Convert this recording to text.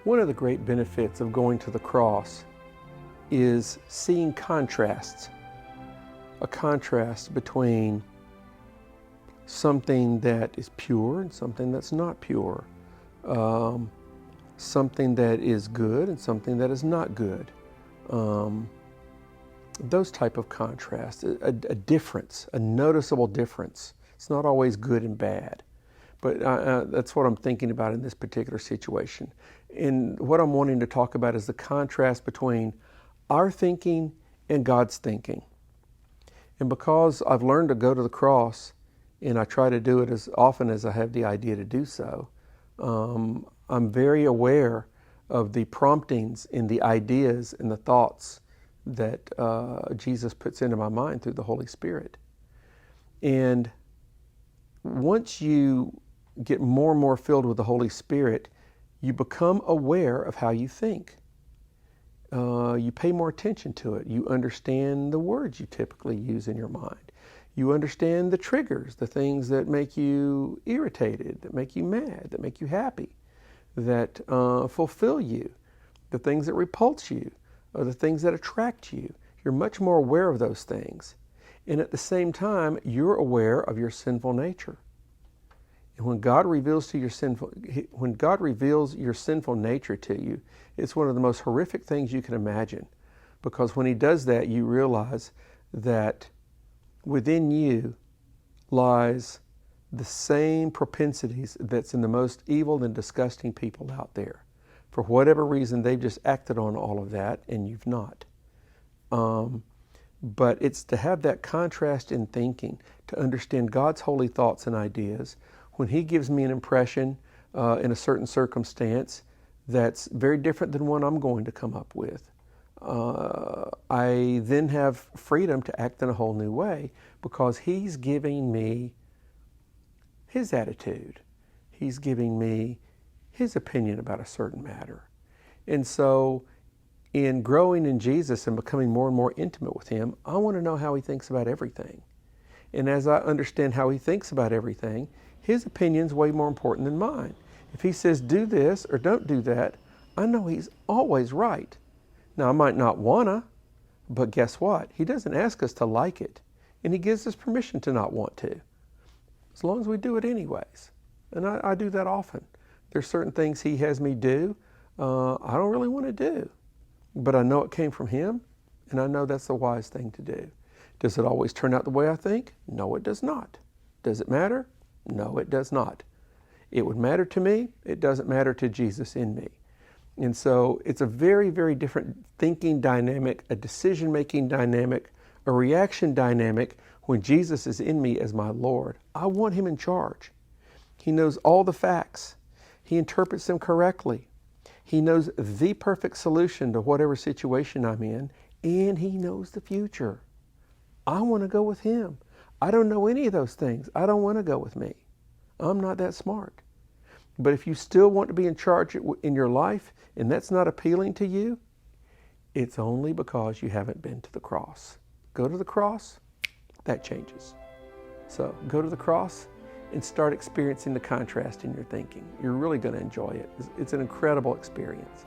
One of the great benefits of going to the cross is seeing contrasts. A contrast between something that is pure and something that's not pure. Something that is good and something that is not good. Those type of contrasts, a difference, a noticeable difference. It's not always good and bad. But that's what I'm thinking about in this particular situation. And what I'm wanting to talk about is the contrast between our thinking and God's thinking. And because I've learned to go to the cross, and I try to do it as often as I have the idea to do so, I'm very aware of the promptings and the ideas and the thoughts that Jesus puts into my mind through the Holy Spirit. And once you get more and more filled with the Holy Spirit, you become aware of how you think. You pay more attention to it. You understand the words you typically use in your mind. You understand the triggers, the things that make you irritated, that make you mad, that make you happy, that fulfill you, the things that repulse you, or the things that attract you. You're much more aware of those things. And at the same time, you're aware of your sinful nature. And when God reveals your sinful nature to you, it's one of the most horrific things you can imagine. Because when He does that, you realize that within you lies the same propensities that's in the most evil and disgusting people out there. For whatever reason, they've just acted on all of that, and you've not. But it's to have that contrast in thinking, to understand God's holy thoughts and ideas. When He gives me an impression in a certain circumstance that's very different than one I'm going to come up with, I then have freedom to act in a whole new way because He's giving me His attitude. He's giving me His opinion about a certain matter. And so in growing in Jesus and becoming more and more intimate with Him, I want to know how He thinks about everything. And as I understand how He thinks about everything, His opinion's way more important than mine. If He says do this or don't do that, I know He's always right. Now, I might not wanna, but guess what? He doesn't ask us to like it, and He gives us permission to not want to, as long as we do it anyways. And I do that often. There's certain things He has me do I don't really want to do, but I know it came from Him, and I know that's the wise thing to do. Does it always turn out the way I think? No, it does not. Does it matter? No, it does not. It would matter to me. It doesn't matter to Jesus in me. And so it's a very, very different thinking dynamic, a decision-making dynamic, a reaction dynamic when Jesus is in me as my Lord. I want Him in charge. He knows all the facts. He interprets them correctly. He knows the perfect solution to whatever situation I'm in, and He knows the future. I want to go with Him. I don't know any of those things. I don't want to go with me. I'm not that smart. But if you still want to be in charge in your life, and that's not appealing to you, it's only because you haven't been to the cross. Go to the cross, that changes. So go to the cross and start experiencing the contrast in your thinking. You're really going to enjoy it. It's an incredible experience.